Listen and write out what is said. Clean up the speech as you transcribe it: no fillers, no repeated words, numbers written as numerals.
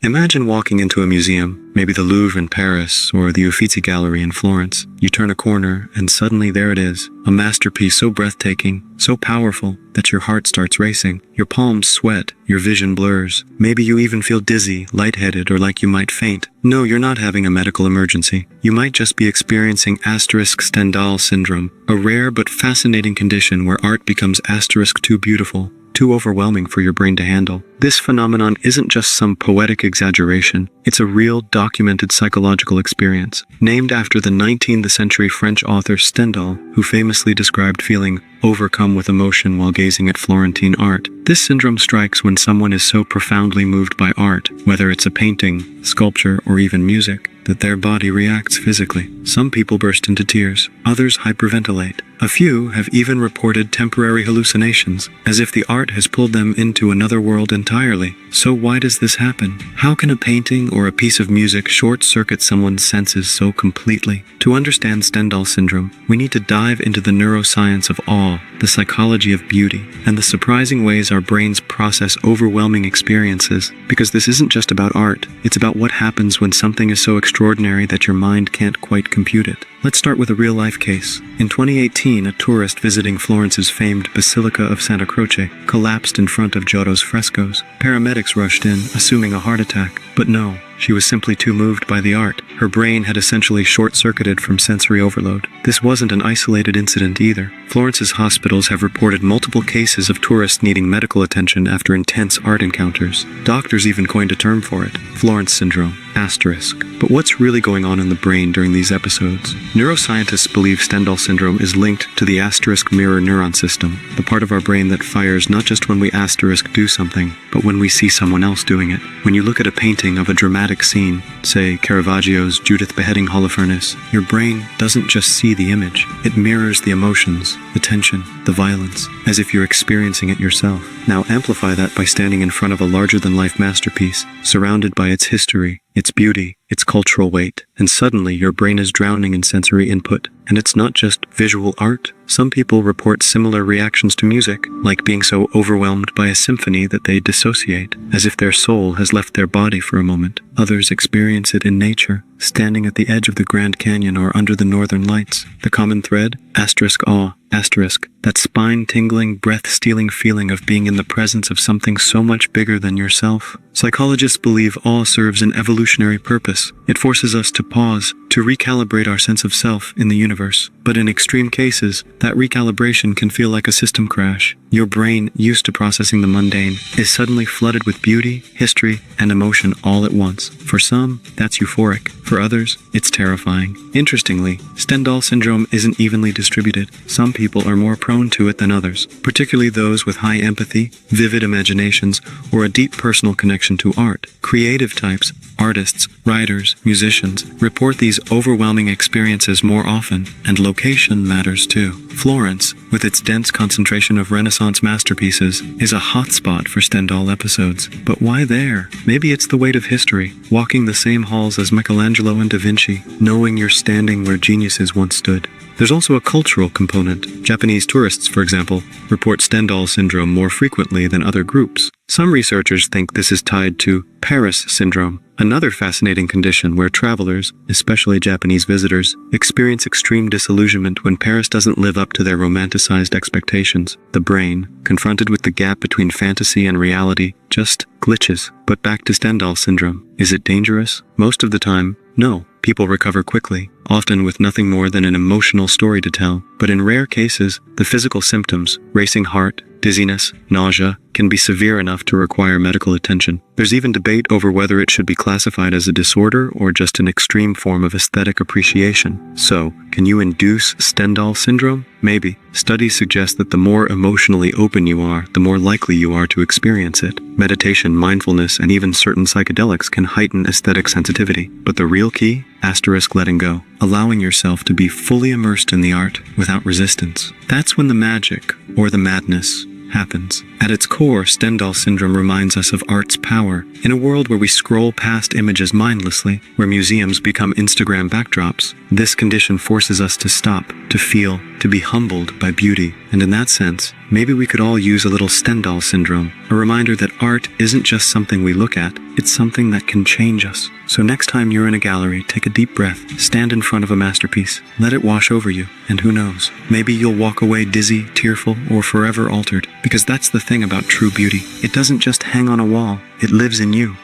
Imagine walking into a museum, maybe the Louvre in Paris or the Uffizi Gallery in Florence. You turn a corner and suddenly there it is, a masterpiece so breathtaking, so powerful that your heart starts racing. Your palms sweat, your vision blurs. Maybe you even feel dizzy, lightheaded, or like you might faint. No, you're not having a medical emergency. You might just be experiencing Stendhal Syndrome, a rare but fascinating condition where art becomes too beautiful, too overwhelming for your brain to handle. This phenomenon isn't just some poetic exaggeration. It's a real, documented psychological experience. Named after the 19th century French author Stendhal, who famously described feeling overcome with emotion while gazing at Florentine art. This syndrome strikes when someone is so profoundly moved by art, whether it's a painting, sculpture, or even music, that their body reacts physically. Some people burst into tears, others hyperventilate. A few have even reported temporary hallucinations, as if the art has pulled them into another world entirely. So why does this happen? How can a painting or a piece of music short-circuit someone's senses so completely? To understand Stendhal Syndrome, we need to dive into the neuroscience of awe, the psychology of beauty, and the surprising ways our brains process overwhelming experiences. Because this isn't just about art, it's about what happens when something is so extraordinary that your mind can't quite compute it. Let's start with a real-life case. In 2018, a tourist visiting Florence's famed Basilica of Santa Croce collapsed in front of Giotto's frescoes. Paramedics rushed in, assuming a heart attack. But no, she was simply too moved by the art. Her brain had essentially short-circuited from sensory overload. This wasn't an isolated incident either. Florence's hospitals have reported multiple cases of tourists needing medical attention after intense art encounters. Doctors even coined a term for it, Florence Syndrome. But what's really going on in the brain during these episodes? Neuroscientists believe Stendhal Syndrome is linked to the mirror neuron system, the part of our brain that fires not just when we do something, but when we see someone else doing it. When you look at a painting of a dramatic scene, say Caravaggio's Judith beheading Holofernes, your brain doesn't just see the image, it mirrors the emotions, the tension, the violence, as if you're experiencing it yourself. Now amplify that by standing in front of a larger-than-life masterpiece, surrounded by its history, its beauty, its cultural weight, and suddenly your brain is drowning in sensory input. And it's not just visual art. Some people report similar reactions to music, like being so overwhelmed by a symphony that they dissociate, as if their soul has left their body for a moment. Others experience it in nature, standing at the edge of the Grand Canyon or under the northern lights. The common thread? Awe. That spine-tingling, breath-stealing feeling of being in the presence of something so much bigger than yourself. Psychologists believe awe serves an evolutionary purpose. It forces us to pause, to recalibrate our sense of self in the universe. But in extreme cases, that recalibration can feel like a system crash. Your brain, used to processing the mundane, is suddenly flooded with beauty, history, and emotion all at once. For some, that's euphoric. For others, it's terrifying. Interestingly, Stendhal Syndrome isn't evenly distributed. Some people are more prone to it than others, particularly those with high empathy, vivid imaginations, or a deep personal connection to art. Creative types, artists, writers, musicians, report these overwhelming experiences more often, and location matters too. Florence, with its dense concentration of Renaissance masterpieces, is a hotspot for Stendhal episodes. But why there? Maybe it's the weight of history, walking the same halls as Michelangelo and Da Vinci, knowing you're standing where geniuses once stood. There's also a cultural component. Japanese tourists, for example, report Stendhal Syndrome more frequently than other groups. Some researchers think this is tied to Paris Syndrome, another fascinating condition where travelers, especially Japanese visitors, experience extreme disillusionment when Paris doesn't live up to their romanticized expectations. The brain, confronted with the gap between fantasy and reality, just glitches. But back to Stendhal Syndrome. Is it dangerous? Most of the time, no. People recover quickly, often with nothing more than an emotional story to tell. But in rare cases, the physical symptoms, racing heart, dizziness, nausea, can be severe enough to require medical attention. There's even debate over whether it should be classified as a disorder or just an extreme form of aesthetic appreciation. So, can you induce Stendhal Syndrome? Maybe. Studies suggest that the more emotionally open you are, the more likely you are to experience it. Meditation, mindfulness, and even certain psychedelics can heighten aesthetic sensitivity. But the real key? Letting go. Allowing yourself to be fully immersed in the art without resistance. That's when the magic, or the madness, happens. At its core, Stendhal Syndrome reminds us of art's power. In a world where we scroll past images mindlessly, where museums become Instagram backdrops, this condition forces us to stop, to feel, to be humbled by beauty. And in that sense, maybe we could all use a little Stendhal Syndrome, a reminder that art isn't just something we look at, it's something that can change us. So next time you're in a gallery, take a deep breath, stand in front of a masterpiece, let it wash over you, and who knows, maybe you'll walk away dizzy, tearful, or forever altered. Because that's the thing about true beauty. It doesn't just hang on a wall, it lives in you.